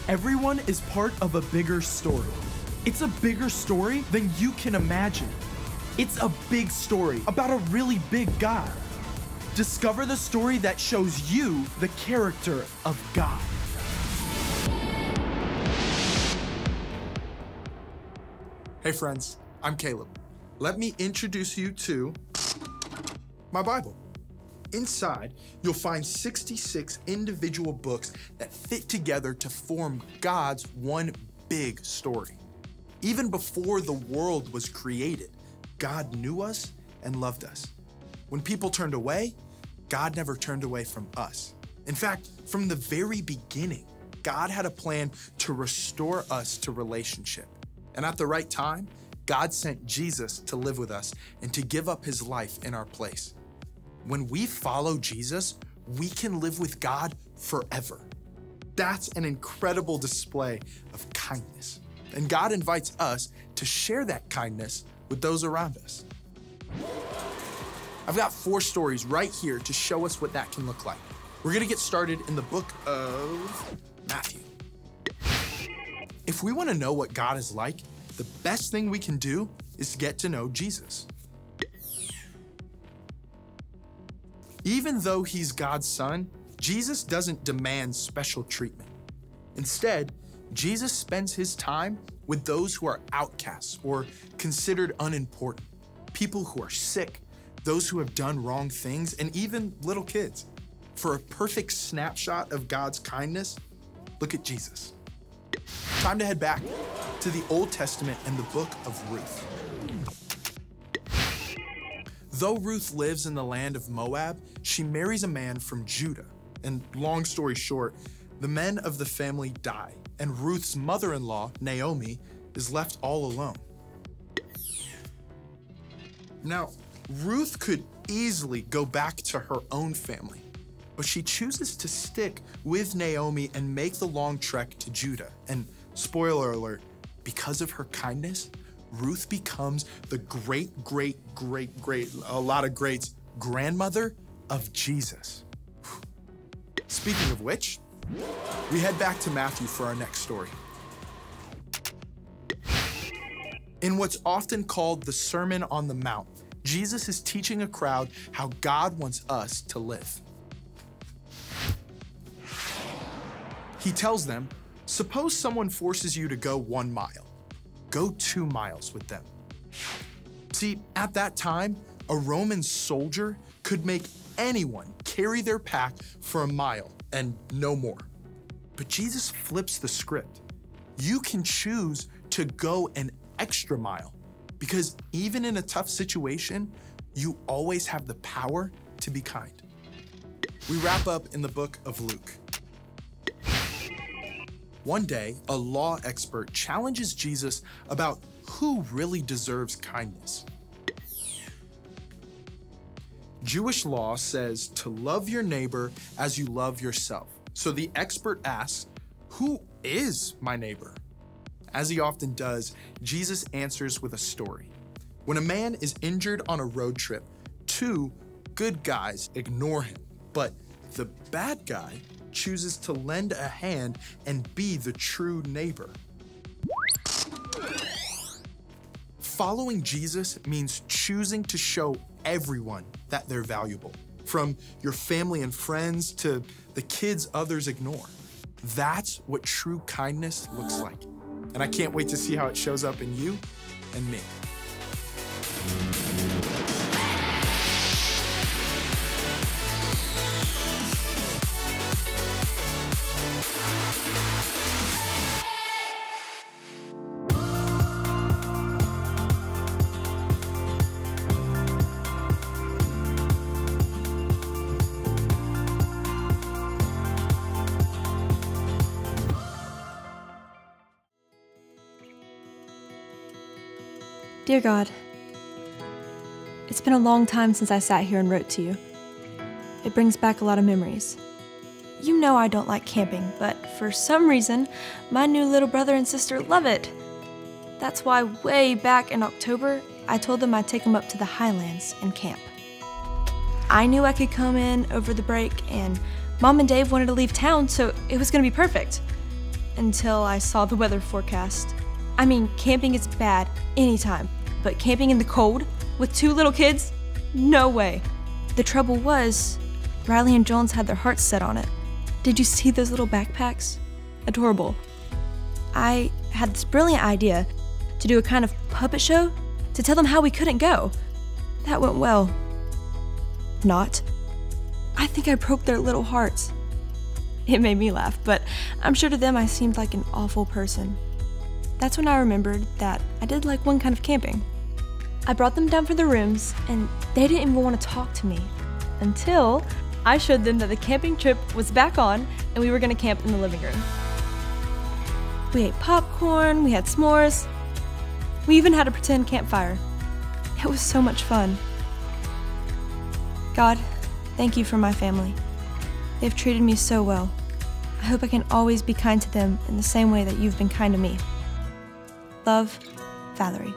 Everyone is part of a bigger story. It's a bigger story than you can imagine. It's a big story about a really big God. Discover the story that shows you the character of God. Hey friends, I'm Caleb. Let me introduce you to my Bible. Inside, you'll find 66 individual books that fit together to form God's one big story. Even before the world was created, God knew us and loved us. When people turned away, God never turned away from us. In fact, from the very beginning, God had a plan to restore us to relationship. And at the right time, God sent Jesus to live with us and to give up his life in our place. When we follow Jesus, we can live with God forever. That's an incredible display of kindness. And God invites us to share that kindness with those around us. I've got 4 stories right here to show us what that can look like. We're gonna get started in the book of Matthew. If we wanna know what God is like, the best thing we can do is to get to know Jesus. Even though he's God's son, Jesus doesn't demand special treatment. Instead, Jesus spends his time with those who are outcasts or considered unimportant, people who are sick, those who have done wrong things, and even little kids. For a perfect snapshot of God's kindness, look at Jesus. Time to head back to the Old Testament and the book of Ruth. Though Ruth lives in the land of Moab, she marries a man from Judah. And long story short, the men of the family die, and Ruth's mother-in-law, Naomi, is left all alone. Now, Ruth could easily go back to her own family, but she chooses to stick with Naomi and make the long trek to Judah. And spoiler alert, because of her kindness, Ruth becomes the a lot of greats, grandmother of Jesus. Speaking of which, we head back to Matthew for our next story. In what's often called the Sermon on the Mount, Jesus is teaching a crowd how God wants us to live. He tells them, suppose someone forces you to go 1 mile. Go 2 miles with them. See, at that time, a Roman soldier could make anyone carry their pack for 1 mile and no more. But Jesus flips the script. You can choose to go an extra mile because even in a tough situation, you always have the power to be kind. We wrap up in the book of Luke. One day, a law expert challenges Jesus about who really deserves kindness. Jewish law says to love your neighbor as you love yourself. So the expert asks, who is my neighbor? As he often does, Jesus answers with a story. When a man is injured on a road trip, 2 good guys ignore him, but the bad guy chooses to lend a hand and be the true neighbor. Following Jesus means choosing to show everyone that they're valuable, from your family and friends to the kids others ignore. That's what true kindness looks like. And I can't wait to see how it shows up in you and me. Dear God, it's been a long time since I sat here and wrote to you. It brings back a lot of memories. You know I don't like camping, but for some reason, my new little brother and sister love it. That's why way back in October, I told them I'd take them up to the Highlands and camp. I knew I could come in over the break, and Mom and Dave wanted to leave town, so it was gonna be perfect. Until I saw the weather forecast. I mean, camping is bad anytime, but camping in the cold with 2 little kids? No way. The trouble was, Riley and Jones had their hearts set on it. Did you see those little backpacks? Adorable. I had this brilliant idea to do a kind of puppet show to tell them how we couldn't go. That went well. Not. I think I broke their little hearts. It made me laugh, but I'm sure to them I seemed like an awful person. That's when I remembered that I did like one kind of camping. I brought them down for the rooms, and they didn't even want to talk to me until I showed them that the camping trip was back on and we were gonna camp in the living room. We ate popcorn, we had s'mores. We even had a pretend campfire. It was so much fun. God, thank you for my family. They've treated me so well. I hope I can always be kind to them in the same way that you've been kind to me. Love, Valerie.